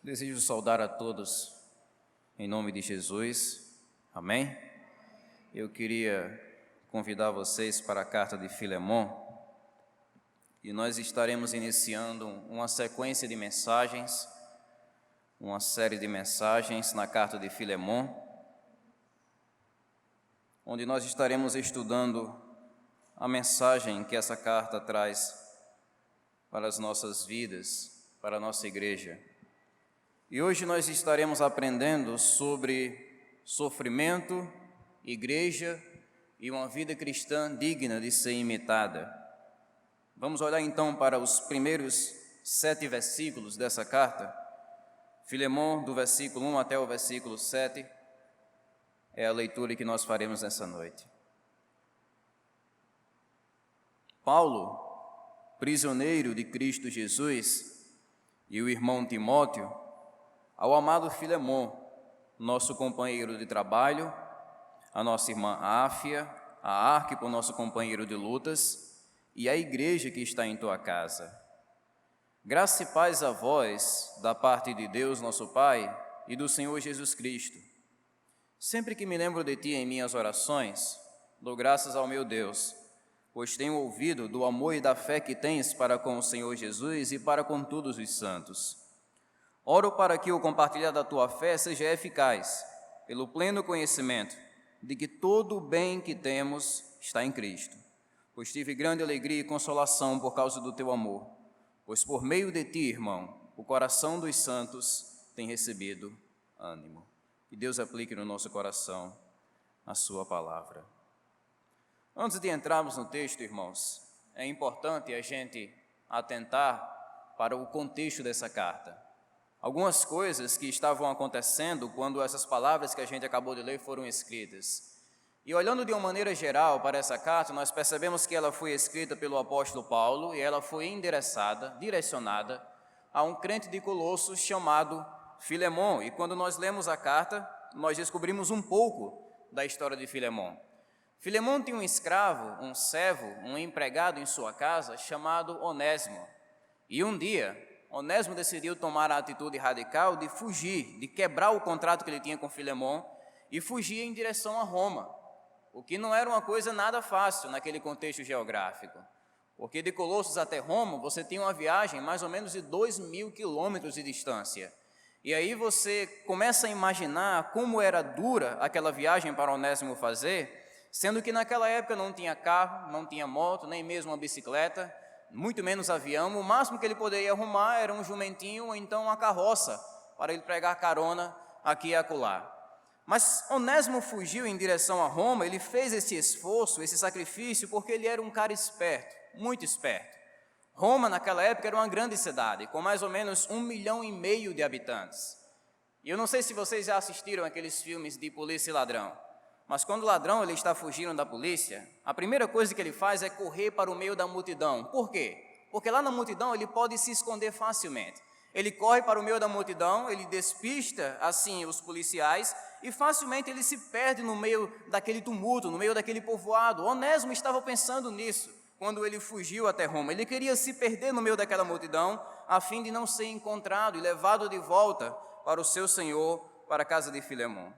Desejo saudar a todos em nome de Jesus, amém? Eu queria convidar vocês para a carta de Filemon e nós estaremos iniciando uma sequência de mensagens, uma série de mensagens na carta de Filemon, onde nós estaremos estudando a mensagem que essa carta traz para as nossas vidas, para a nossa igreja. E hoje nós estaremos aprendendo sobre sofrimento, igreja e uma vida cristã digna de ser imitada. Vamos olhar então para os primeiros 7 versículos dessa carta. Filemon, do versículo 1 até o versículo 7, é a leitura que nós faremos nessa noite. Paulo, prisioneiro de Cristo Jesus, e o irmão Timóteo, ao amado Filemon, nosso companheiro de trabalho, a nossa irmã Áfia, a Arquipo, nosso companheiro de lutas, e a igreja que está em tua casa. Graça e paz a vós, da parte de Deus, nosso Pai, e do Senhor Jesus Cristo. Sempre que me lembro de ti em minhas orações, dou graças ao meu Deus, pois tenho ouvido do amor e da fé que tens para com o Senhor Jesus e para com todos os santos. Oro para que o compartilhar da tua fé seja eficaz, pelo pleno conhecimento de que todo o bem que temos está em Cristo, pois tive grande alegria e consolação por causa do teu amor, pois por meio de ti, irmão, o coração dos santos tem recebido ânimo. Que Deus aplique no nosso coração a sua palavra. Antes de entrarmos no texto, irmãos, é importante a gente atentar para o contexto dessa carta. Algumas coisas que estavam acontecendo quando essas palavras que a gente acabou de ler foram escritas. E olhando de uma maneira geral para essa carta, nós percebemos que ela foi escrita pelo apóstolo Paulo e ela foi direcionada a um crente de Colossos chamado Filemon. E quando nós lemos a carta, nós descobrimos um pouco da história de Filemon. Filemon tinha um escravo, um servo, um empregado em sua casa chamado Onésimo. E um dia, Onésimo decidiu tomar a atitude radical de fugir, de quebrar o contrato que ele tinha com Filemon e fugir em direção a Roma, o que não era uma coisa nada fácil naquele contexto geográfico, porque de Colossos até Roma você tinha uma viagem mais ou menos de 2.000 quilômetros de distância. E aí você começa a imaginar como era dura aquela viagem para Onésimo fazer, sendo que naquela época não tinha carro, não tinha moto, nem mesmo uma bicicleta, muito menos avião. O máximo que ele poderia arrumar era um jumentinho ou então uma carroça para ele pegar carona aqui e acolá. Mas Onésimo fugiu em direção a Roma, ele fez esse esforço, esse sacrifício, porque ele era um cara esperto, muito esperto. Roma naquela época era uma grande cidade, com mais ou menos 1,5 milhão de habitantes. E eu não sei se vocês já assistiram aqueles filmes de polícia e ladrão, mas quando o ladrão ele está fugindo da polícia, a primeira coisa que ele faz é correr para o meio da multidão. Por quê? Porque lá na multidão ele pode se esconder facilmente. Ele corre para o meio da multidão, ele despista assim os policiais e facilmente ele se perde no meio daquele tumulto, no meio daquele povoado. Onésimo estava pensando nisso quando ele fugiu até Roma. Ele queria se perder no meio daquela multidão a fim de não ser encontrado e levado de volta para o seu senhor, para a casa de Filemon.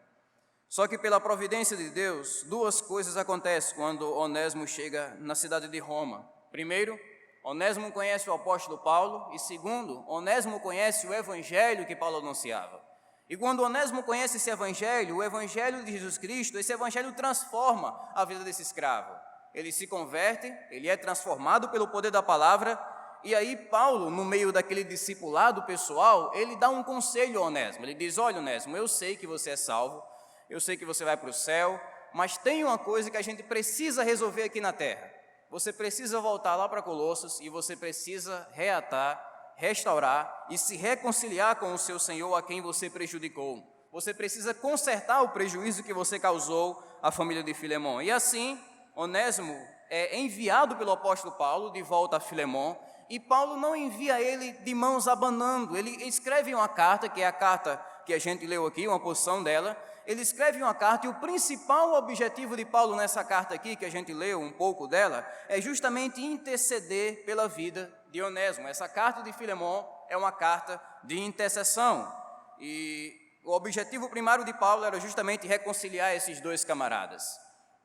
Só que pela providência de Deus, 2 coisas acontecem quando Onésimo chega na cidade de Roma. Primeiro, Onésimo conhece o apóstolo Paulo e segundo, Onésimo conhece o evangelho que Paulo anunciava. E quando Onésimo conhece esse evangelho, o evangelho de Jesus Cristo, esse evangelho transforma a vida desse escravo. Ele se converte, ele é transformado pelo poder da palavra. E aí Paulo, no meio daquele discipulado pessoal, ele dá um conselho a Onésimo. Ele diz: olha, Onésimo, eu sei que você é salvo, eu sei que você vai para o céu, mas tem uma coisa que a gente precisa resolver aqui na terra. Você precisa voltar lá para Colossos e você precisa reatar, restaurar e se reconciliar com o seu Senhor a quem você prejudicou. Você precisa consertar o prejuízo que você causou à família de Filemon. E assim, Onésimo é enviado pelo apóstolo Paulo de volta a Filemon, e Paulo não envia ele de mãos abanando. Ele escreve uma carta, que é a carta que a gente leu aqui, uma porção dela. Ele escreve uma carta e o principal objetivo de Paulo nessa carta aqui, que a gente leu um pouco dela, é justamente interceder pela vida de Onésimo. Essa carta de Filemon é uma carta de intercessão. E o objetivo primário de Paulo era justamente reconciliar esses dois camaradas.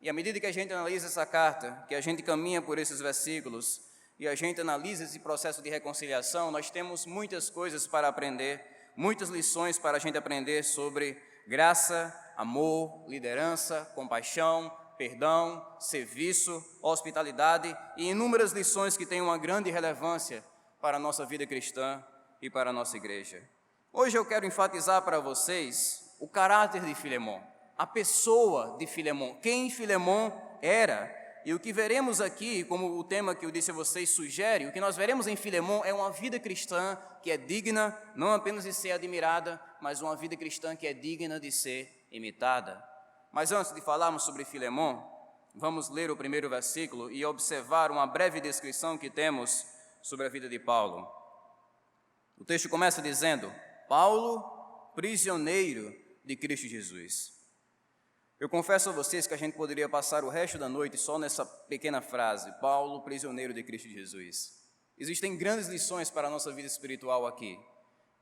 E à medida que a gente analisa essa carta, que a gente caminha por esses versículos, e a gente analisa esse processo de reconciliação, nós temos muitas coisas para aprender, muitas lições para a gente aprender sobre graça, amor, liderança, compaixão, perdão, serviço, hospitalidade e inúmeras lições que têm uma grande relevância para a nossa vida cristã e para a nossa igreja. Hoje eu quero enfatizar para vocês o caráter de Filemon, a pessoa de Filemon, quem Filemon era. E o que veremos aqui, como o tema que eu disse a vocês sugere, o que nós veremos em Filemon é uma vida cristã que é digna não apenas de ser admirada, mas uma vida cristã que é digna de ser imitada. Mas antes de falarmos sobre Filemon, vamos ler o primeiro versículo e observar uma breve descrição que temos sobre a vida de Paulo. O texto começa dizendo: Paulo, prisioneiro de Cristo Jesus. Eu confesso a vocês que a gente poderia passar o resto da noite só nessa pequena frase, Paulo, prisioneiro de Cristo Jesus. Existem grandes lições para a nossa vida espiritual aqui,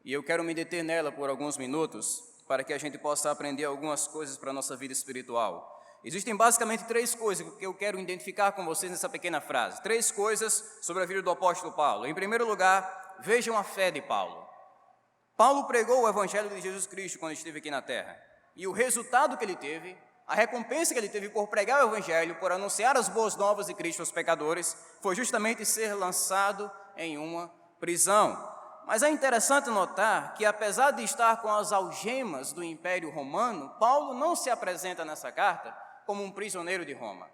e eu quero me deter nela por alguns minutos, para que a gente possa aprender algumas coisas para a nossa vida espiritual. Existem basicamente 3 coisas que eu quero identificar com vocês nessa pequena frase, 3 coisas sobre a vida do apóstolo Paulo. Em primeiro lugar, vejam a fé de Paulo. Paulo pregou o evangelho de Jesus Cristo quando esteve aqui na terra, e o resultado que ele teve, a recompensa que ele teve por pregar o evangelho, por anunciar as boas novas de Cristo aos pecadores, foi justamente ser lançado em uma prisão. Mas é interessante notar que, apesar de estar com as algemas do Império Romano, Paulo não se apresenta nessa carta como um prisioneiro de Roma.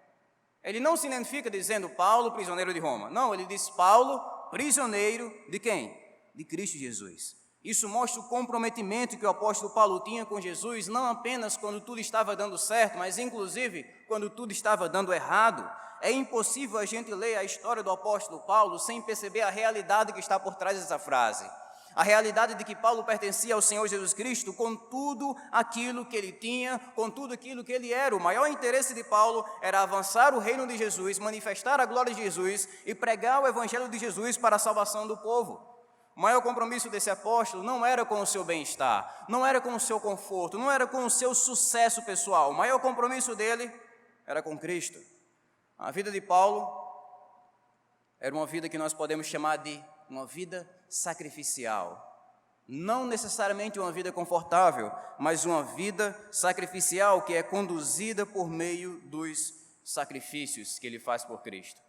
Ele não se identifica dizendo Paulo, prisioneiro de Roma. Não, ele diz Paulo, prisioneiro de quem? De Cristo Jesus. Isso mostra o comprometimento que o apóstolo Paulo tinha com Jesus, não apenas quando tudo estava dando certo, mas inclusive quando tudo estava dando errado. É impossível a gente ler a história do apóstolo Paulo sem perceber a realidade que está por trás dessa frase. A realidade de que Paulo pertencia ao Senhor Jesus Cristo com tudo aquilo que ele tinha, com tudo aquilo que ele era. O maior interesse de Paulo era avançar o reino de Jesus, manifestar a glória de Jesus e pregar o evangelho de Jesus para a salvação do povo. O maior compromisso desse apóstolo não era com o seu bem-estar, não era com o seu conforto, não era com o seu sucesso pessoal. O maior compromisso dele era com Cristo. A vida de Paulo era uma vida que nós podemos chamar de uma vida sacrificial. Não necessariamente uma vida confortável, mas uma vida sacrificial que é conduzida por meio dos sacrifícios que ele faz por Cristo.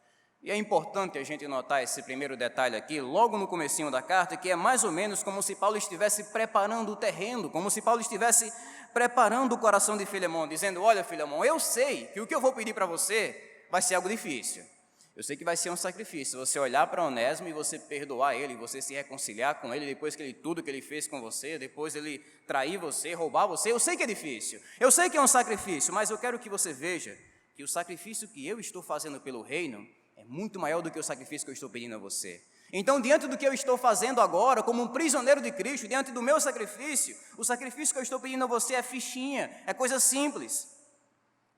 E é importante a gente notar esse primeiro detalhe aqui, logo no comecinho da carta, que é mais ou menos como se Paulo estivesse preparando o terreno, como se Paulo estivesse preparando o coração de Filemon, dizendo: olha, Filemon, eu sei que o que eu vou pedir para você vai ser algo difícil. Eu sei que vai ser um sacrifício, você olhar para Onésimo e você perdoar ele, você se reconciliar com ele depois que tudo que ele fez com você, depois ele trair você, roubar você. Eu sei que é difícil, eu sei que é um sacrifício, mas eu quero que você veja que o sacrifício que eu estou fazendo pelo reino é muito maior do que o sacrifício que eu estou pedindo a você. Então, diante do que eu estou fazendo agora, como um prisioneiro de Cristo, diante do meu sacrifício, o sacrifício que eu estou pedindo a você é fichinha, é coisa simples.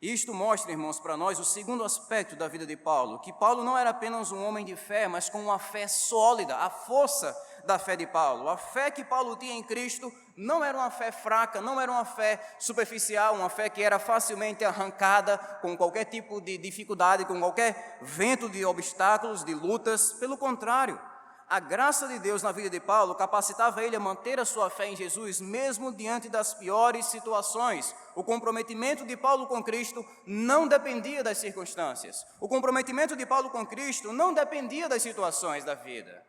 Isto mostra, irmãos, para nós o segundo aspecto da vida de Paulo, que Paulo não era apenas um homem de fé, mas com uma fé sólida, a força da fé de Paulo. A fé que Paulo tinha em Cristo não era uma fé fraca, não era uma fé superficial, uma fé que era facilmente arrancada com qualquer tipo de dificuldade, com qualquer vento de obstáculos, de lutas. Pelo contrário, a graça de Deus na vida de Paulo capacitava ele a manter a sua fé em Jesus, mesmo diante das piores situações. O comprometimento de Paulo com Cristo não dependia das circunstâncias. O comprometimento de Paulo com Cristo não dependia das situações da vida.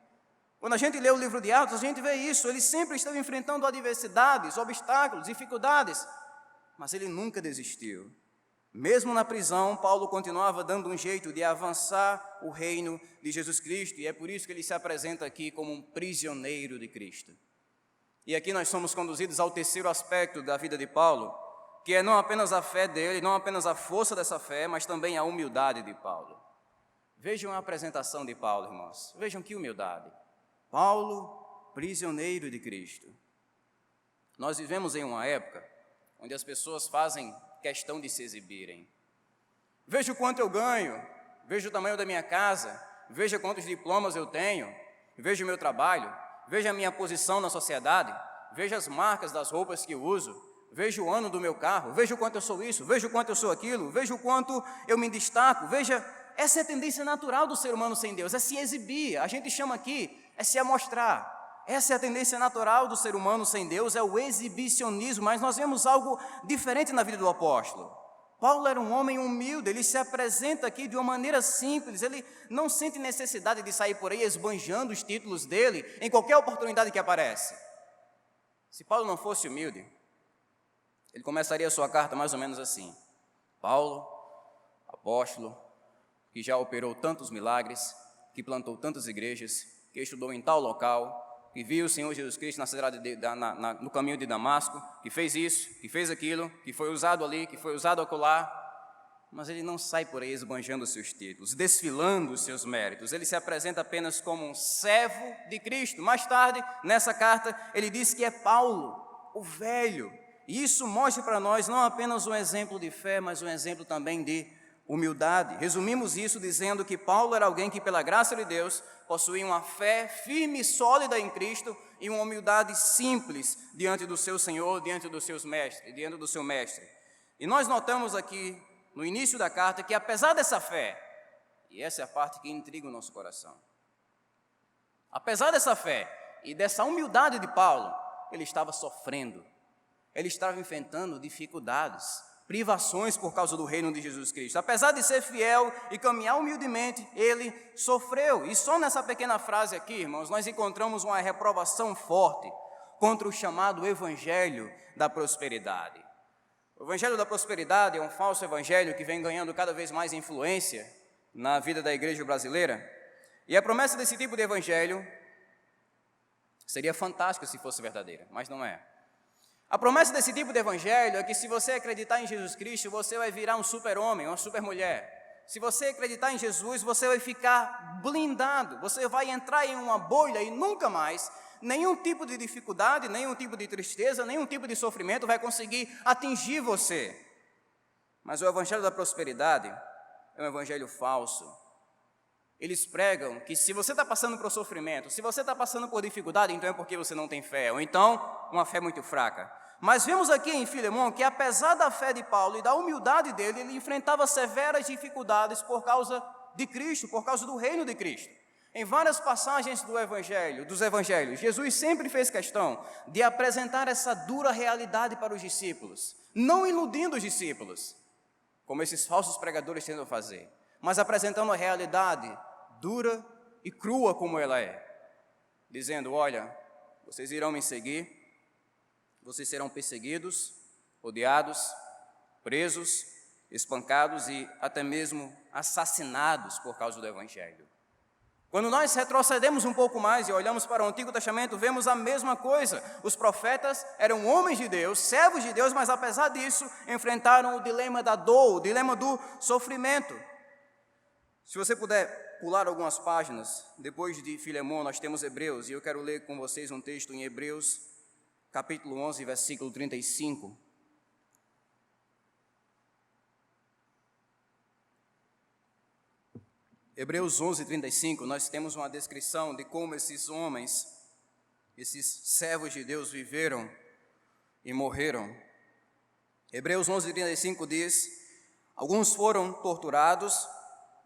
Quando a gente lê o livro de Atos, a gente vê isso. Ele sempre esteve enfrentando adversidades, obstáculos, dificuldades, mas ele nunca desistiu. Mesmo na prisão, Paulo continuava dando um jeito de avançar o reino de Jesus Cristo, e é por isso que ele se apresenta aqui como um prisioneiro de Cristo. E aqui nós somos conduzidos ao terceiro aspecto da vida de Paulo, que é não apenas a fé dele, não apenas a força dessa fé, mas também a humildade de Paulo. Vejam a apresentação de Paulo, irmãos. Vejam que humildade. Paulo, prisioneiro de Cristo. Nós vivemos em uma época onde as pessoas fazem questão de se exibirem. Veja o quanto eu ganho, veja o tamanho da minha casa, veja quantos diplomas eu tenho, veja o meu trabalho, veja a minha posição na sociedade, veja as marcas das roupas que uso, veja o ano do meu carro, veja o quanto eu sou isso, veja o quanto eu sou aquilo, veja o quanto eu me destaco, veja, essa é a tendência natural do ser humano sem Deus, é se exibir, a gente chama aqui, é se amostrar. Essa é a tendência natural do ser humano sem Deus, é o exibicionismo, mas nós vemos algo diferente na vida do apóstolo. Paulo era um homem humilde, ele se apresenta aqui de uma maneira simples, ele não sente necessidade de sair por aí esbanjando os títulos dele em qualquer oportunidade que aparece. Se Paulo não fosse humilde, ele começaria a sua carta mais ou menos assim: Paulo, apóstolo, que já operou tantos milagres, que plantou tantas igrejas, que estudou em tal local, que viu o Senhor Jesus Cristo na cidade no caminho de Damasco, que fez isso, que fez aquilo, que foi usado ali, que foi usado acolá, mas ele não sai por aí esbanjando os seus títulos, desfilando os seus méritos, ele se apresenta apenas como um servo de Cristo. Mais tarde, nessa carta, ele diz que é Paulo, o velho, e isso mostra para nós não apenas um exemplo de fé, mas um exemplo também de humildade. Resumimos isso dizendo que Paulo era alguém que, pela graça de Deus, possuía uma fé firme e sólida em Cristo e uma humildade simples diante do seu Senhor, diante dos seus mestres, diante do seu mestre. E nós notamos aqui, no início da carta, que apesar dessa fé, e essa é a parte que intriga o nosso coração, apesar dessa fé e dessa humildade de Paulo, ele estava sofrendo, ele estava enfrentando dificuldades, privações por causa do reino de Jesus Cristo. Apesar de ser fiel e caminhar humildemente, ele sofreu. E só nessa pequena frase aqui, irmãos, nós encontramos uma reprovação forte contra o chamado evangelho da prosperidade. O evangelho da prosperidade é um falso evangelho que vem ganhando cada vez mais influência na vida da igreja brasileira. E a promessa desse tipo de evangelho seria fantástica se fosse verdadeira, mas não é. A promessa desse tipo de evangelho é que se você acreditar em Jesus Cristo, você vai virar um super-homem, uma super-mulher. Se você acreditar em Jesus, você vai ficar blindado, você vai entrar em uma bolha e nunca mais nenhum tipo de dificuldade, nenhum tipo de tristeza, nenhum tipo de sofrimento vai conseguir atingir você. Mas o evangelho da prosperidade é um evangelho falso. Eles pregam que se você está passando por sofrimento, se você está passando por dificuldade, então é porque você não tem fé, ou então uma fé muito fraca. Mas vemos aqui em Filemão que apesar da fé de Paulo e da humildade dele, ele enfrentava severas dificuldades por causa de Cristo, por causa do reino de Cristo. Em várias passagens dos evangelhos, Jesus sempre fez questão de apresentar essa dura realidade para os discípulos, não iludindo os discípulos, como esses falsos pregadores tentam fazer, mas apresentando a realidade dura e crua como ela é, dizendo: olha, vocês irão me seguir, vocês serão perseguidos, odiados, presos, espancados e até mesmo assassinados por causa do evangelho. Quando nós retrocedemos um pouco mais e olhamos para o Antigo Testamento, vemos a mesma coisa. Os profetas eram homens de Deus, servos de Deus, mas apesar disso, enfrentaram o dilema da dor, o dilema do sofrimento. Se você puder pular algumas páginas, depois de Filemão nós temos Hebreus, e eu quero ler com vocês um texto em Hebreus, capítulo 11, versículo 35. Hebreus 11, 35, nós temos uma descrição de como esses homens, esses servos de Deus viveram e morreram. Hebreus 11, 35 diz: alguns foram torturados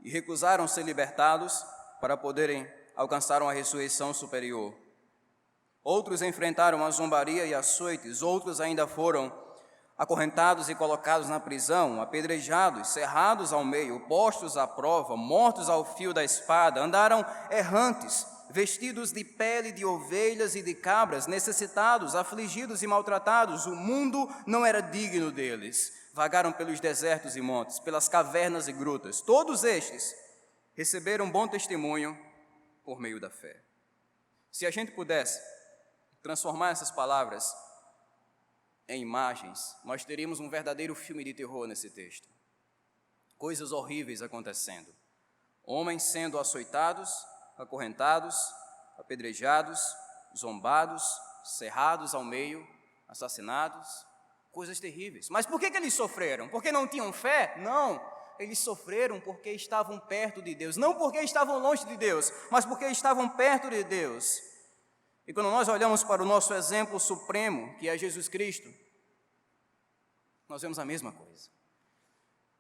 e recusaram ser libertados para poderem alcançar uma ressurreição superior. Outros enfrentaram a zombaria e açoites, outros ainda foram acorrentados e colocados na prisão, apedrejados, cerrados ao meio, postos à prova, mortos ao fio da espada, andaram errantes, vestidos de pele de ovelhas e de cabras, necessitados, afligidos e maltratados. O mundo não era digno deles. Vagaram pelos desertos e montes, pelas cavernas e grutas. Todos estes receberam bom testemunho por meio da fé. Se a gente pudesse transformar essas palavras em imagens, nós teríamos um verdadeiro filme de terror nesse texto. Coisas horríveis acontecendo. Homens sendo açoitados, acorrentados, apedrejados, zombados, cerrados ao meio, assassinados. Coisas terríveis. Mas por que eles sofreram? Porque não tinham fé? Não. eles sofreram porque estavam perto de Deus, não porque estavam longe de Deus, mas porque estavam perto de Deus. E quando nós olhamos para o nosso exemplo supremo, que é Jesus Cristo, nós vemos a mesma coisa.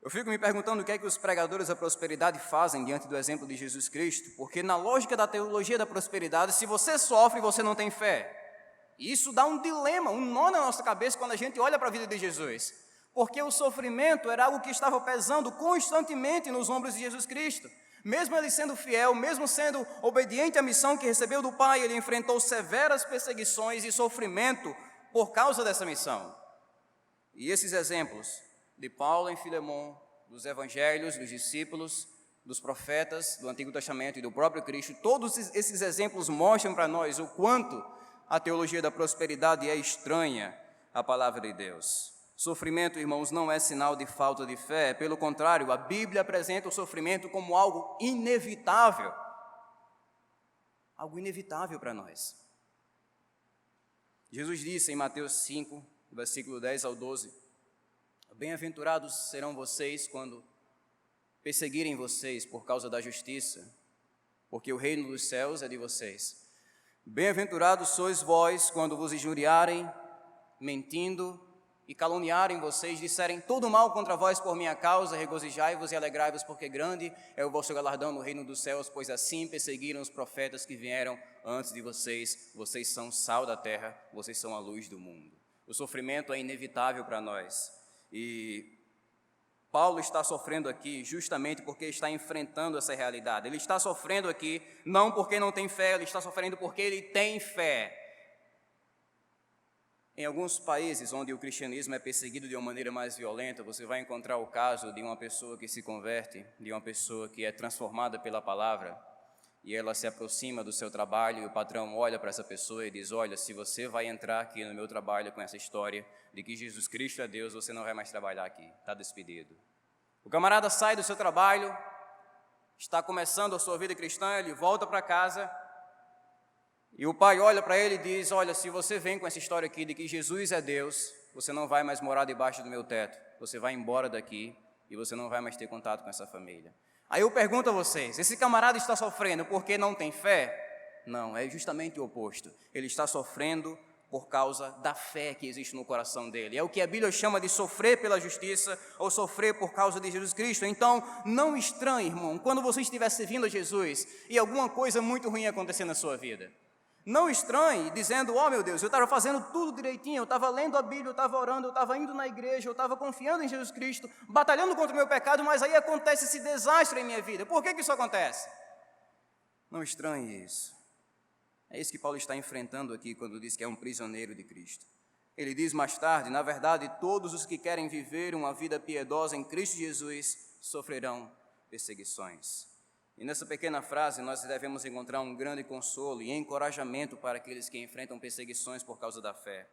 Eu fico me perguntando o que é que os pregadores da prosperidade fazem diante do exemplo de Jesus Cristo, porque na lógica da teologia da prosperidade, se você sofre, você não tem fé. E isso dá um dilema, um nó na nossa cabeça quando a gente olha para a vida de Jesus. Porque o sofrimento era algo que estava pesando constantemente nos ombros de Jesus Cristo. Mesmo ele sendo fiel, mesmo sendo obediente à missão que recebeu do Pai, ele enfrentou severas perseguições e sofrimento por causa dessa missão. E esses exemplos de Paulo em Filemon, dos evangelhos, dos discípulos, dos profetas do Antigo Testamento e do próprio Cristo, todos esses exemplos mostram para nós o quanto a teologia da prosperidade é estranha à palavra de Deus. Sofrimento, irmãos, não é sinal de falta de fé, pelo contrário, a Bíblia apresenta o sofrimento como algo inevitável para nós. Jesus disse em Mateus 5, versículo 10 ao 12, bem-aventurados serão vocês quando perseguirem vocês por causa da justiça, porque o reino dos céus é de vocês. Bem-aventurados sois vós quando vos injuriarem, mentindo e caluniarem vocês, disserem todo mal contra vós por minha causa, regozijai-vos e alegrai-vos, porque grande é o vosso galardão no reino dos céus, pois assim perseguiram os profetas que vieram antes de vocês. Vocês são sal da terra, vocês são a luz do mundo. O sofrimento é inevitável para nós. E Paulo está sofrendo aqui justamente porque está enfrentando essa realidade. Ele está sofrendo aqui não porque não tem fé, ele está sofrendo porque ele tem fé. Em alguns países onde o cristianismo é perseguido de uma maneira mais violenta, você vai encontrar o caso de uma pessoa que se converte, de uma pessoa que é transformada pela palavra, e ela se aproxima do seu trabalho e o patrão olha para essa pessoa e diz, olha, se você vai entrar aqui no meu trabalho com essa história de que Jesus Cristo é Deus, você não vai mais trabalhar aqui, está despedido. O camarada sai do seu trabalho, está começando a sua vida cristã, ele volta para casa, e o pai olha para ele e diz, olha, se você vem com essa história aqui de que Jesus é Deus, você não vai mais morar debaixo do meu teto, você vai embora daqui e você não vai mais ter contato com essa família. Aí eu pergunto a vocês, esse camarada está sofrendo porque não tem fé? Não, é justamente o oposto. Ele está sofrendo por causa da fé que existe no coração dele. É o que a Bíblia chama de sofrer pela justiça ou sofrer por causa de Jesus Cristo. Então, não estranhe, irmão, quando você estiver servindo a Jesus e alguma coisa muito ruim acontecer na sua vida. Não estranhe, dizendo, oh meu Deus, eu estava fazendo tudo direitinho, eu estava lendo a Bíblia, eu estava orando, eu estava indo na igreja, eu estava confiando em Jesus Cristo, batalhando contra o meu pecado, mas aí acontece esse desastre em minha vida. Por que isso acontece? Não estranhe isso. É isso que Paulo está enfrentando aqui quando diz que é um prisioneiro de Cristo. Ele diz mais tarde, na verdade, todos os que querem viver uma vida piedosa em Cristo Jesus sofrerão perseguições. E nessa pequena frase nós devemos encontrar um grande consolo e encorajamento para aqueles que enfrentam perseguições por causa da fé.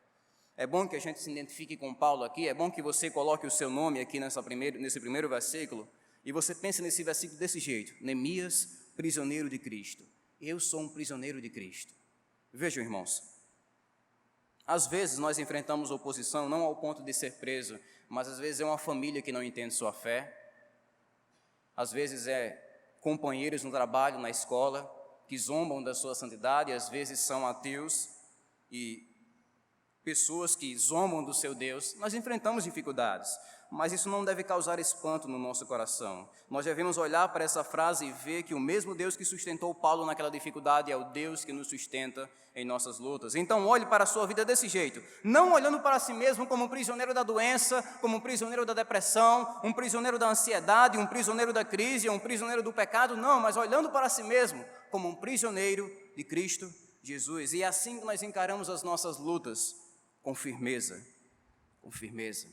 É bom que a gente se identifique com Paulo aqui, é bom que você coloque o seu nome aqui nesse primeiro versículo e você pense nesse versículo desse jeito, Neemias, prisioneiro de Cristo. Eu sou um prisioneiro de Cristo. Vejam, irmãos, às vezes nós enfrentamos oposição não ao ponto de ser preso, mas às vezes é uma família que não entende sua fé, às vezes é companheiros no trabalho, na escola, que zombam da sua santidade, às vezes são ateus e pessoas que zombam do seu Deus. Nós enfrentamos dificuldades, mas isso não deve causar espanto no nosso coração. Nós devemos olhar para essa frase e ver que o mesmo Deus que sustentou Paulo naquela dificuldade é o Deus que nos sustenta em nossas lutas. Então olhe para a sua vida desse jeito, não olhando para si mesmo como um prisioneiro da doença, como um prisioneiro da depressão, um prisioneiro da ansiedade, um prisioneiro da crise, um prisioneiro do pecado, não, mas olhando para si mesmo como um prisioneiro de Cristo Jesus. E é assim que nós encaramos as nossas lutas, com firmeza, com firmeza.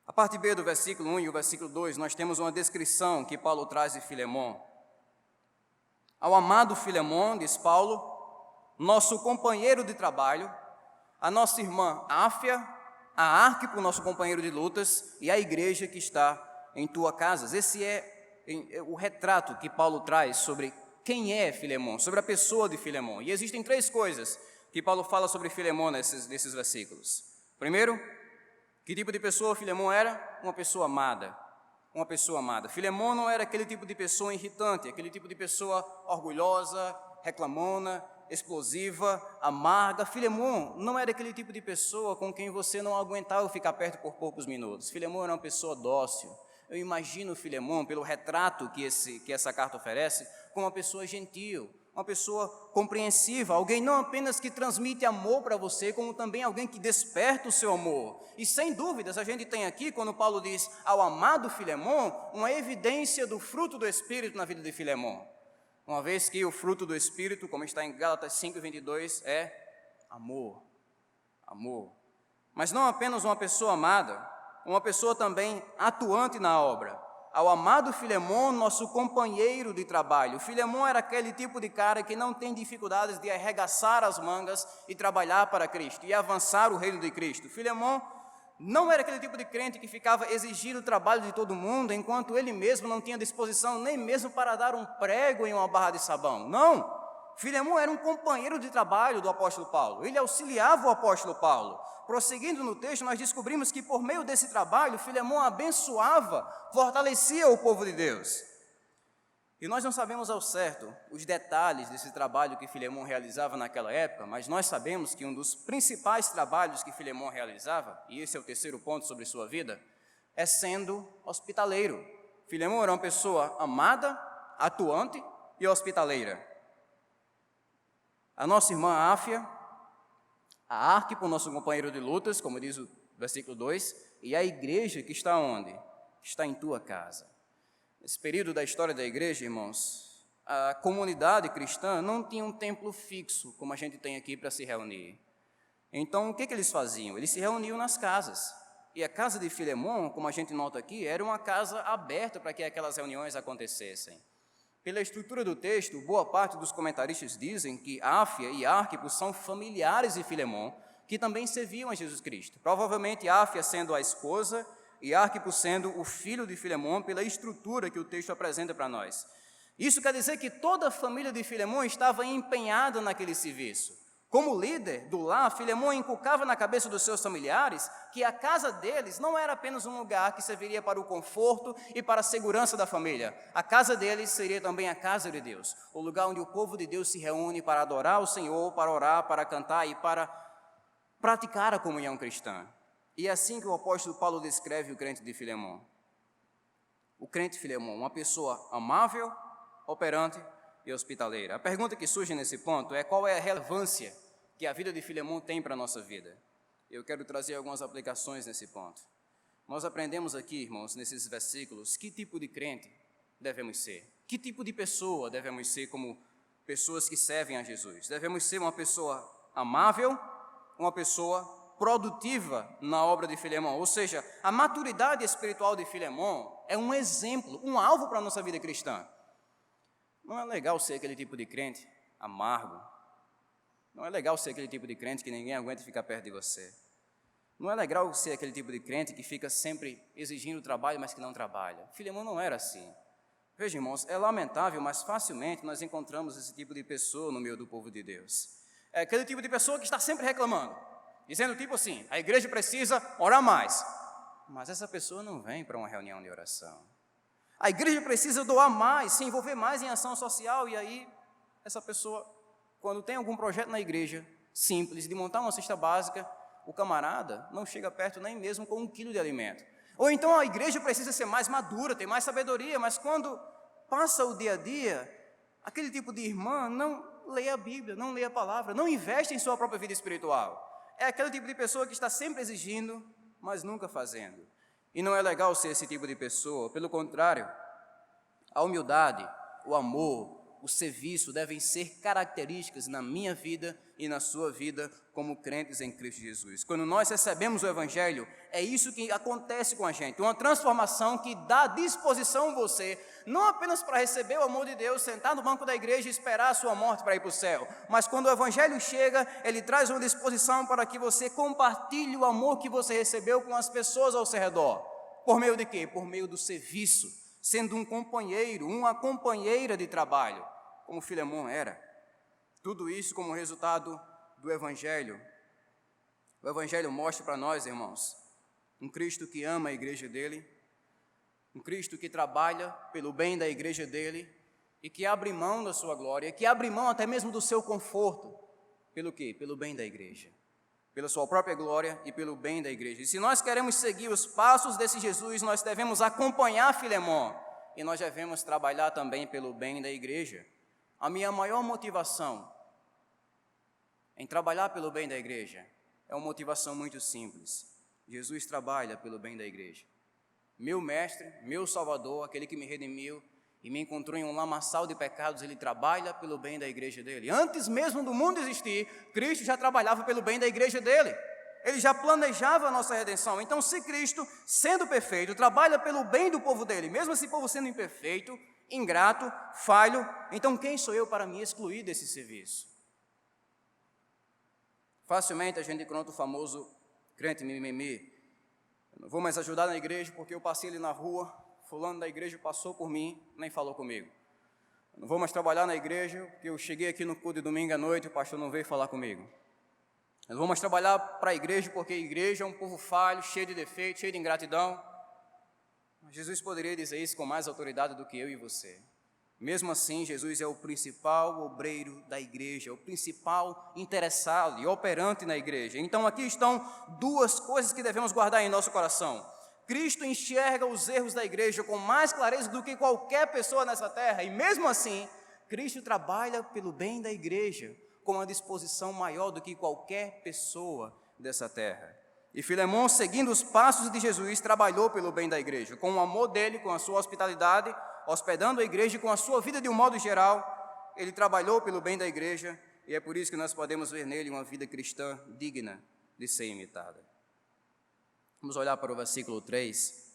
A parte B do versículo 1 e o versículo 2, nós temos uma descrição que Paulo traz de Filemon. Ao amado Filemon, diz Paulo, nosso companheiro de trabalho, a nossa irmã Áfia, a Arquipo, nosso companheiro de lutas, e a igreja que está em tua casa. Esse é o retrato que Paulo traz sobre quem é Filemon, sobre a pessoa de Filemon. E existem 3 coisas que Paulo fala sobre Filemon nesses versículos. Primeiro, que tipo de pessoa Filemon era? Uma pessoa amada, uma pessoa amada. Filemon não era aquele tipo de pessoa irritante, aquele tipo de pessoa orgulhosa, reclamona, explosiva, amarga. Filemon não era aquele tipo de pessoa com quem você não aguentava ficar perto por poucos minutos. Filemon era uma pessoa dócil. Eu imagino Filemon, pelo retrato que essa carta oferece, como uma pessoa gentil, uma pessoa compreensiva, alguém não apenas que transmite amor para você, como também alguém que desperta o seu amor. E sem dúvidas, a gente tem aqui, quando Paulo diz ao amado Filemon, uma evidência do fruto do Espírito na vida de Filemon. Uma vez que o fruto do Espírito, como está em Gálatas 5:22, é amor. Amor. Mas não apenas uma pessoa amada, uma pessoa também atuante na obra. Ao amado Filemon, nosso companheiro de trabalho. Filemon era aquele tipo de cara que não tem dificuldades de arregaçar as mangas e trabalhar para Cristo e avançar o reino de Cristo. Filemon não era aquele tipo de crente que ficava exigindo o trabalho de todo mundo, enquanto ele mesmo não tinha disposição nem mesmo para dar um prego em uma barra de sabão. Não! Filemon era um companheiro de trabalho do apóstolo Paulo. Ele auxiliava o apóstolo Paulo. Prosseguindo no texto, nós descobrimos que por meio desse trabalho, Filemon abençoava, fortalecia o povo de Deus. E nós não sabemos ao certo os detalhes desse trabalho que Filemon realizava naquela época, mas nós sabemos que um dos principais trabalhos que Filemon realizava, e esse é o terceiro ponto sobre sua vida, é sendo hospitaleiro. Filemon era uma pessoa amada, atuante e hospitaleira. A nossa irmã Áfia, a Arquipo, nosso companheiro de lutas, como diz o versículo 2, e a igreja que está onde? Está em tua casa. Nesse período da história da igreja, irmãos, a comunidade cristã não tinha um templo fixo, como a gente tem aqui para se reunir. Então, o que eles faziam? Eles se reuniam nas casas. E a casa de Filemon, como a gente nota aqui, era uma casa aberta para que aquelas reuniões acontecessem. Pela estrutura do texto, boa parte dos comentaristas dizem que Áfia e Arquipo são familiares de Filemon, que também serviam a Jesus Cristo. Provavelmente Áfia sendo a esposa e Arquipo sendo o filho de Filemon, pela estrutura que o texto apresenta para nós. Isso quer dizer que toda a família de Filemon estava empenhada naquele serviço. Como líder do lar, Filemon inculcava na cabeça dos seus familiares que a casa deles não era apenas um lugar que serviria para o conforto e para a segurança da família. A casa deles seria também a casa de Deus, o lugar onde o povo de Deus se reúne para adorar o Senhor, para orar, para cantar e para praticar a comunhão cristã. E é assim que o apóstolo Paulo descreve o crente de Filemon. O crente Filemon, uma pessoa amável, operante e hospitaleira. A pergunta que surge nesse ponto é qual é a relevância que a vida de Filemon tem para a nossa vida. Eu quero trazer algumas aplicações nesse ponto. Nós aprendemos aqui, irmãos, nesses versículos, que tipo de crente devemos ser. Que tipo de pessoa devemos ser como pessoas que servem a Jesus. Devemos ser uma pessoa amável, uma pessoa produtiva na obra de Filemon. Ou seja, a maturidade espiritual de Filemon é um exemplo, um alvo para a nossa vida cristã. Não é legal ser aquele tipo de crente amargo. Não é legal ser aquele tipo de crente que ninguém aguenta ficar perto de você. Não é legal ser aquele tipo de crente que fica sempre exigindo trabalho, mas que não trabalha. Filemon não era assim. Veja, irmãos, é lamentável, mas facilmente nós encontramos esse tipo de pessoa no meio do povo de Deus. É aquele tipo de pessoa que está sempre reclamando, dizendo tipo assim, a igreja precisa orar mais. Mas essa pessoa não vem para uma reunião de oração. A igreja precisa doar mais, se envolver mais em ação social, e aí essa pessoa, quando tem algum projeto na igreja, simples, de montar uma cesta básica, o camarada não chega perto nem mesmo com 1 quilo de alimento. Ou então a igreja precisa ser mais madura, ter mais sabedoria, mas quando passa o dia a dia, aquele tipo de irmã não lê a Bíblia, não lê a palavra, não investe em sua própria vida espiritual. É aquele tipo de pessoa que está sempre exigindo, mas nunca fazendo. E não é legal ser esse tipo de pessoa, pelo contrário, a humildade, o amor, o serviço devem ser características na minha vida e na sua vida como crentes em Cristo Jesus. Quando nós recebemos o Evangelho, é isso que acontece com a gente, uma transformação que dá disposição a você, não apenas para receber o amor de Deus, sentar no banco da igreja e esperar a sua morte para ir para o céu, mas quando o Evangelho chega, ele traz uma disposição para que você compartilhe o amor que você recebeu com as pessoas ao seu redor. Por meio de quê? Por meio do serviço, sendo um companheiro, uma companheira de trabalho, como Filemon era. Tudo isso como resultado do Evangelho. O Evangelho mostra para nós, irmãos, um Cristo que ama a igreja dele, Um Cristo que trabalha pelo bem da igreja dele e que abre mão da sua glória, que abre mão até mesmo do seu conforto. Pelo quê? Pelo bem da igreja. Pela sua própria glória e pelo bem da igreja. E se nós queremos seguir os passos desse Jesus, nós devemos acompanhar Filemon e nós devemos trabalhar também pelo bem da igreja. A minha maior motivação em trabalhar pelo bem da igreja é uma motivação muito simples. Jesus trabalha pelo bem da igreja. Meu mestre, meu salvador, aquele que me redimiu e me encontrou em um lamaçal de pecados, ele trabalha pelo bem da igreja dele. Antes mesmo do mundo existir, Cristo já trabalhava pelo bem da igreja dele. Ele já planejava a nossa redenção. Então, se Cristo, sendo perfeito, trabalha pelo bem do povo dele, mesmo esse povo sendo imperfeito, ingrato, falho, então quem sou eu para me excluir desse serviço? Facilmente a gente encontra o famoso crente mimimi. Eu não vou mais ajudar na igreja porque eu passei ali na rua, fulano da igreja passou por mim, nem falou comigo. Eu não vou mais trabalhar na igreja porque eu cheguei aqui no culto de domingo à noite e o pastor não veio falar comigo. Eu não vou mais trabalhar para a igreja porque a igreja é um povo falho, cheio de defeitos, cheio de ingratidão. Mas Jesus poderia dizer isso com mais autoridade do que eu e você. Mesmo assim, Jesus é o principal obreiro da igreja, o principal interessado e operante na igreja. Então aqui estão duas coisas que devemos guardar em nosso coração. Cristo enxerga os erros da igreja com mais clareza do que qualquer pessoa nessa terra. E mesmo assim, Cristo trabalha pelo bem da igreja com uma disposição maior do que qualquer pessoa dessa terra. E Filemon, seguindo os passos de Jesus, trabalhou pelo bem da igreja, com o amor dele, com a sua hospitalidade, hospedando a igreja com a sua vida de um modo geral. Ele trabalhou pelo bem da igreja e é por isso que nós podemos ver nele uma vida cristã digna de ser imitada. Vamos olhar para o versículo 3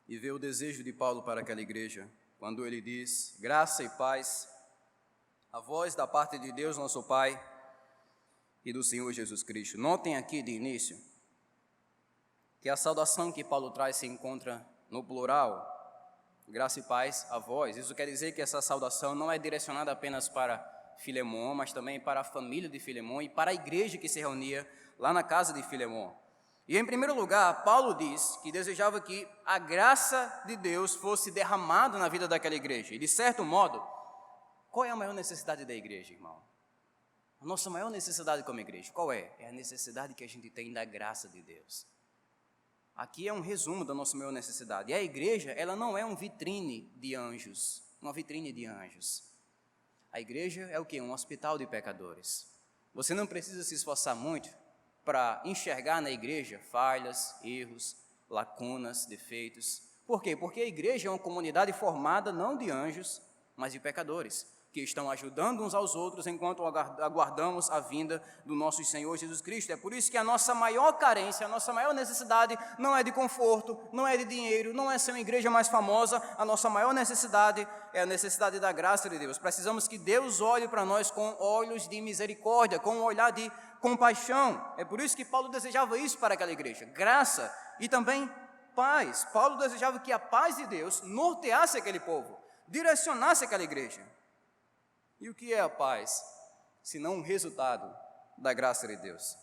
e ver o desejo de Paulo para aquela igreja, quando ele diz: graça e paz a vós da parte de Deus nosso Pai e do Senhor Jesus Cristo. Notem aqui de início que a saudação que Paulo traz se encontra no plural, graça e paz a vós. Isso quer dizer que essa saudação não é direcionada apenas para Filemon, mas também para a família de Filemon e para a igreja que se reunia lá na casa de Filemon. E em primeiro lugar, Paulo diz que desejava que a graça de Deus fosse derramada na vida daquela igreja. E de certo modo, qual é a maior necessidade da igreja, irmão? A nossa maior necessidade como igreja, qual é? É a necessidade que a gente tem da graça de Deus. Aqui é um resumo da nossa maior necessidade. E a igreja, ela não é uma vitrine de anjos, uma vitrine de anjos. A igreja é o quê? Um hospital de pecadores. Você não precisa se esforçar muito para enxergar na igreja falhas, erros, lacunas, defeitos. Por quê? Porque a igreja é uma comunidade formada não de anjos, mas de pecadores, que estão ajudando uns aos outros enquanto aguardamos a vinda do nosso Senhor Jesus Cristo. É por isso que a nossa maior carência, a nossa maior necessidade não é de conforto, não é de dinheiro, não é ser uma igreja mais famosa. A nossa maior necessidade é a necessidade da graça de Deus. Precisamos que Deus olhe para nós com olhos de misericórdia, com um olhar de compaixão. É por isso que Paulo desejava isso para aquela igreja, graça e também paz. Paulo desejava que a paz de Deus norteasse aquele povo, direcionasse aquela igreja. E o que é a paz, senão um resultado da graça de Deus?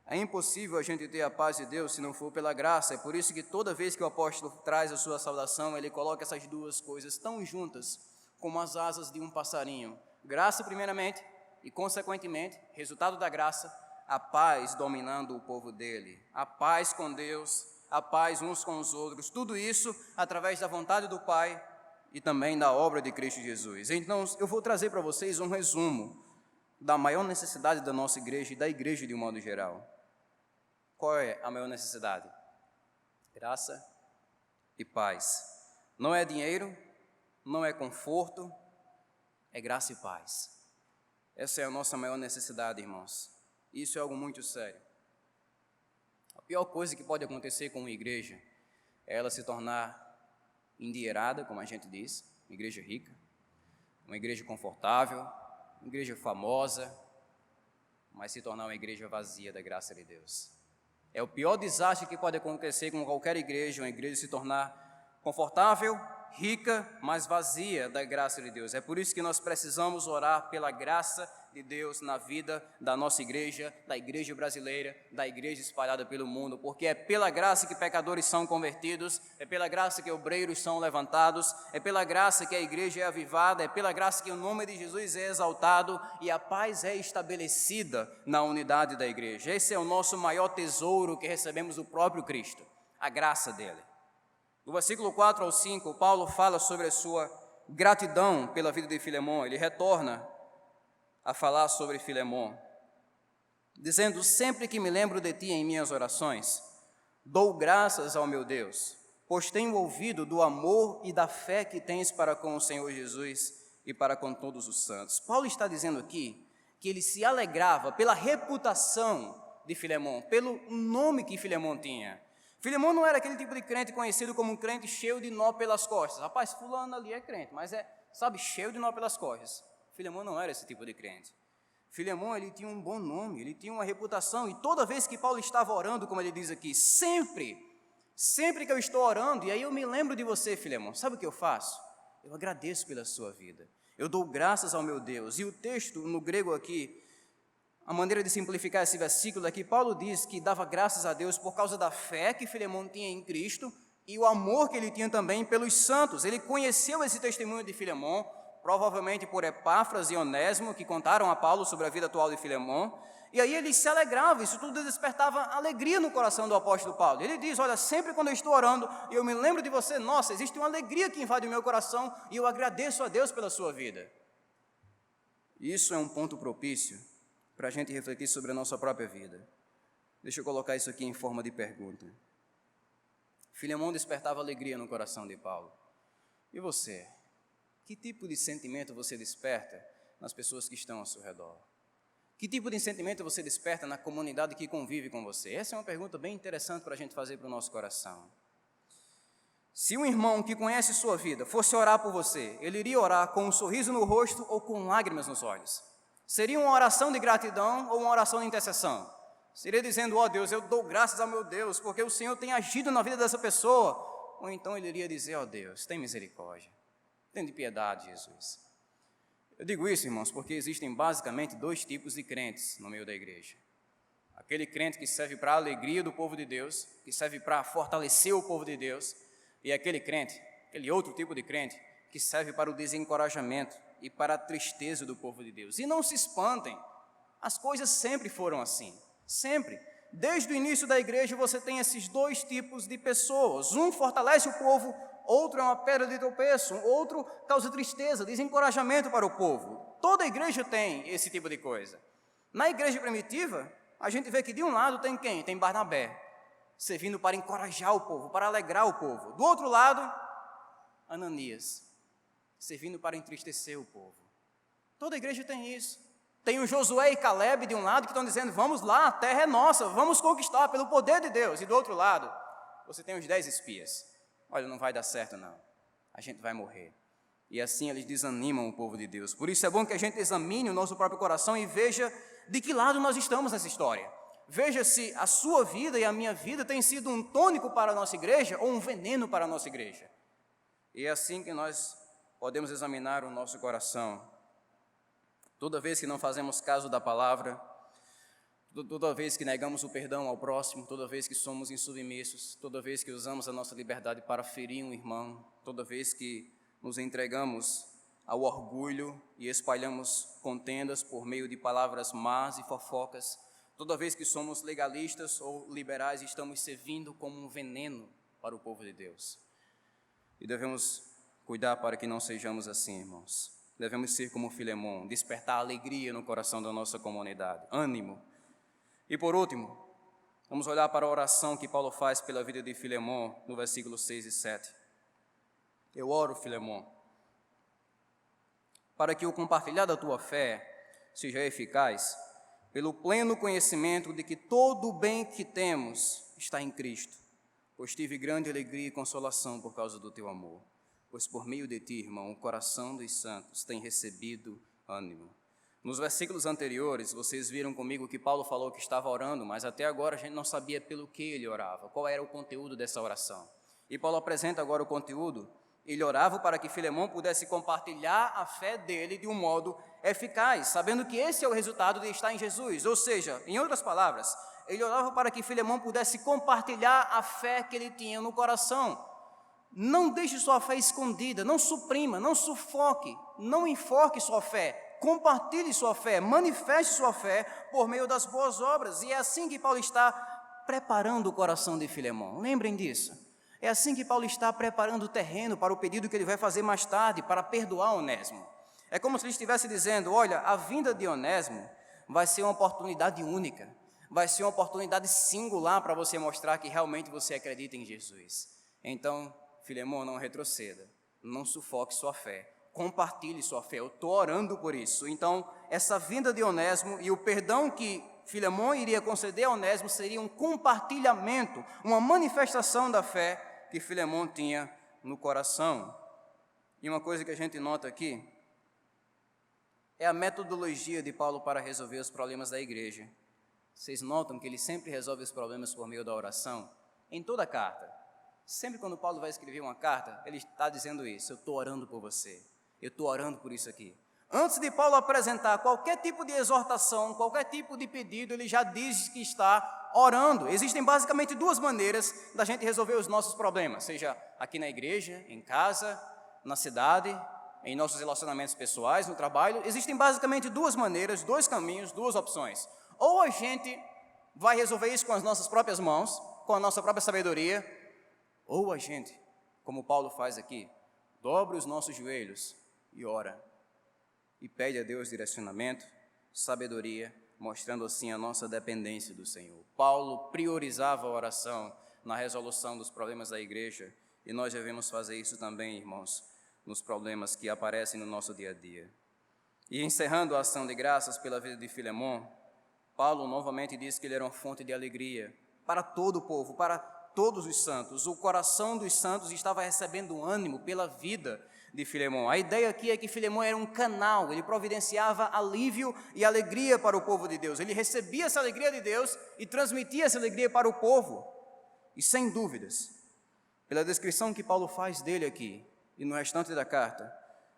É impossível a gente ter a paz de Deus se não for pela graça. É por isso que toda vez que o apóstolo traz a sua saudação, ele coloca essas duas coisas tão juntas como as asas de um passarinho. Graça primeiramente e, consequentemente, resultado da graça, a paz dominando o povo dele. A paz com Deus, a paz uns com os outros. Tudo isso através da vontade do Pai e também da obra de Cristo Jesus. Então, eu vou trazer para vocês um resumo da maior necessidade da nossa igreja e da igreja de um modo geral. Qual é a maior necessidade? Graça e paz. Não é dinheiro, não é conforto, é graça e paz. Essa é a nossa maior necessidade, irmãos. Isso é algo muito sério. A pior coisa que pode acontecer com uma igreja é ela se tornar endinheirada, como a gente diz, uma igreja rica, uma igreja confortável, uma igreja famosa, mas se tornar uma igreja vazia da graça de Deus. É o pior desastre que pode acontecer com qualquer igreja, uma igreja se tornar confortável, rica, mas vazia da graça de Deus. É por isso que nós precisamos orar pela graça de Deus na vida da nossa igreja, da igreja brasileira, da igreja espalhada pelo mundo, porque é pela graça que pecadores são convertidos, é pela graça que obreiros são levantados, é pela graça que a igreja é avivada, é pela graça que o nome de Jesus é exaltado e a paz é estabelecida na unidade da igreja. Esse é o nosso maior tesouro que recebemos do próprio Cristo, a graça dele. No versículo 4 ao 5, Paulo fala sobre a sua gratidão pela vida de Filemon. Ele retorna a falar sobre Filemon, dizendo: sempre que me lembro de ti em minhas orações, dou graças ao meu Deus, pois tenho ouvido do amor e da fé que tens para com o Senhor Jesus e para com todos os santos. Paulo está dizendo aqui que ele se alegrava pela reputação de Filemon, pelo nome que Filemon tinha. Filemon não era aquele tipo de crente conhecido como um crente cheio de nó pelas costas. Rapaz, fulano ali é crente, mas cheio de nó pelas costas. Filemon não era esse tipo de crente. Filemon, ele tinha um bom nome, ele tinha uma reputação, e toda vez que Paulo estava orando, como ele diz aqui, sempre que eu estou orando, e aí eu me lembro de você, Filemon, sabe o que eu faço? Eu agradeço pela sua vida, eu dou graças ao meu Deus. E o texto no grego aqui, a maneira de simplificar esse versículo aqui, Paulo diz que dava graças a Deus por causa da fé que Filemon tinha em Cristo e o amor que ele tinha também pelos santos. Ele conheceu esse testemunho de Filemon, provavelmente por Epáfras e Onésimo, que contaram a Paulo sobre a vida atual de Filemon, e aí ele se alegrava, isso tudo despertava alegria no coração do apóstolo Paulo. Ele diz: olha, sempre quando eu estou orando e eu me lembro de você, nossa, existe uma alegria que invade o meu coração e eu agradeço a Deus pela sua vida. Isso é um ponto propício para a gente refletir sobre a nossa própria vida. Deixa eu colocar isso aqui em forma de pergunta. Filemon despertava alegria no coração de Paulo. E você? Que tipo de sentimento você desperta nas pessoas que estão ao seu redor? Que tipo de sentimento você desperta na comunidade que convive com você? Essa é uma pergunta bem interessante para a gente fazer para o nosso coração. Se um irmão que conhece sua vida fosse orar por você, ele iria orar com um sorriso no rosto ou com lágrimas nos olhos? Seria uma oração de gratidão ou uma oração de intercessão? Seria dizendo: ó Deus, eu dou graças ao meu Deus, porque o Senhor tem agido na vida dessa pessoa. Ou então ele iria dizer: ó Deus, tem misericórdia. Tem de piedade, Jesus. Eu digo isso, irmãos, porque existem basicamente dois tipos de crentes no meio da igreja. Aquele crente que serve para a alegria do povo de Deus, que serve para fortalecer o povo de Deus, e aquele crente, aquele outro tipo de crente, que serve para o desencorajamento e para a tristeza do povo de Deus. E não se espantem, as coisas sempre foram assim, sempre. Desde o início da igreja você tem esses dois tipos de pessoas. Um fortalece o povo, outro é uma pedra de tropeço, outro causa tristeza, desencorajamento para o povo. Toda igreja tem esse tipo de coisa. Na igreja primitiva, a gente vê que de um lado tem quem? Tem Barnabé, servindo para encorajar o povo, para alegrar o povo. Do outro lado, Ananias, servindo para entristecer o povo. Toda igreja tem isso. Tem o Josué e Caleb de um lado que estão dizendo: vamos lá, a terra é nossa, vamos conquistar pelo poder de Deus. E do outro lado, você tem os 10 espias. Olha, não vai dar certo não, a gente vai morrer. E assim eles desanimam o povo de Deus. Por isso é bom que a gente examine o nosso próprio coração e veja de que lado nós estamos nessa história. Veja se a sua vida e a minha vida tem sido um tônico para a nossa igreja ou um veneno para a nossa igreja. E é assim que nós podemos examinar o nosso coração. Toda vez que não fazemos caso da palavra, toda vez que negamos o perdão ao próximo, toda vez que somos insubmissos, toda vez que usamos a nossa liberdade para ferir um irmão, toda vez que nos entregamos ao orgulho e espalhamos contendas por meio de palavras más e fofocas, toda vez que somos legalistas ou liberais, estamos servindo como um veneno para o povo de Deus. E devemos cuidar para que não sejamos assim, irmãos. Devemos ser como Filemon, despertar alegria no coração da nossa comunidade, ânimo. E por último, vamos olhar para a oração que Paulo faz pela vida de Filemon, no versículo 6 e 7. Eu oro, Filemon, para que o compartilhar da tua fé seja eficaz, pelo pleno conhecimento de que todo o bem que temos está em Cristo, pois tive grande alegria e consolação por causa do teu amor. Pois por meio de ti, irmão, o coração dos santos tem recebido ânimo. Nos versículos anteriores, vocês viram comigo que Paulo falou que estava orando, mas até agora a gente não sabia pelo que ele orava, qual era o conteúdo dessa oração. E Paulo apresenta agora o conteúdo Ele orava para que Filemão pudesse compartilhar a fé dele de um modo eficaz, sabendo que esse é o resultado de estar em Jesus. Ou seja, em outras palavras, ele orava para que Filemão pudesse compartilhar a fé que ele tinha no coração. Não deixe sua fé escondida, não suprima, não sufoque, não enforque sua fé. Compartilhe sua fé, manifeste sua fé por meio das boas obras. E é assim que Paulo está preparando o coração de Filemão. Lembrem disso. É assim que Paulo está preparando o terreno para o pedido que ele vai fazer mais tarde, para perdoar Onésimo. É como se ele estivesse dizendo, olha, a vinda de Onésimo vai ser uma oportunidade única, vai ser uma oportunidade singular para você mostrar que realmente você acredita em Jesus. Então, Filemão, não retroceda, não sufoque sua fé, compartilhe sua fé, eu estou orando por isso. Então, essa vinda de Onésimo e o perdão que Filemão iria conceder a Onésimo seria um compartilhamento, uma manifestação da fé que Filemão tinha no coração. E uma coisa que a gente nota aqui é a metodologia de Paulo para resolver os problemas da igreja. Vocês notam que ele sempre resolve os problemas por meio da oração? Em toda a carta. Sempre quando Paulo vai escrever uma carta, ele está dizendo isso, eu estou orando por você, eu estou orando por isso aqui. Antes de Paulo apresentar qualquer tipo de exortação, qualquer tipo de pedido, ele já diz que está orando. Existem basicamente duas maneiras da gente resolver os nossos problemas, seja aqui na igreja, em casa, na cidade, em nossos relacionamentos pessoais, no trabalho. Existem basicamente duas maneiras, dois caminhos, duas opções. Ou a gente vai resolver isso com as nossas próprias mãos, com a nossa própria sabedoria, ou a gente, como Paulo faz aqui, dobra os nossos joelhos e ora. E pede a Deus direcionamento, sabedoria, mostrando assim a nossa dependência do Senhor. Paulo priorizava a oração na resolução dos problemas da igreja, e nós devemos fazer isso também, irmãos, nos problemas que aparecem no nosso dia a dia. E encerrando a ação de graças pela vida de Filemão, Paulo novamente diz que ele era uma fonte de alegria para todo o povo, para todos os santos. O coração dos santos estava recebendo ânimo pela vida de Filemão. A ideia aqui é que Filemão era um canal, ele providenciava alívio e alegria para o povo de Deus. Ele recebia essa alegria de Deus e transmitia essa alegria para o povo. E sem dúvidas, pela descrição que Paulo faz dele aqui e no restante da carta,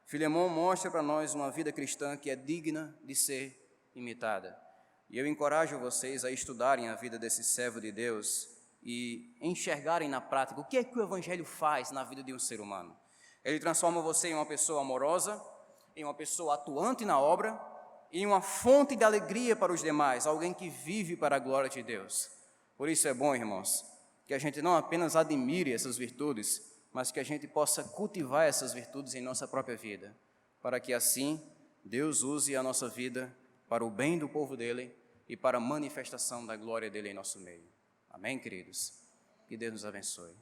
Filemão mostra para nós uma vida cristã que é digna de ser imitada. E eu encorajo vocês a estudarem a vida desse servo de Deus e enxergarem na prática o que é que o Evangelho faz na vida de um ser humano. Ele transforma você em uma pessoa amorosa, em uma pessoa atuante na obra, em uma fonte de alegria para os demais, alguém que vive para a glória de Deus. Por isso é bom, irmãos, que a gente não apenas admire essas virtudes, mas que a gente possa cultivar essas virtudes em nossa própria vida, para que assim Deus use a nossa vida para o bem do povo dele e para a manifestação da glória dele em nosso meio. Amém, queridos? Que Deus nos abençoe.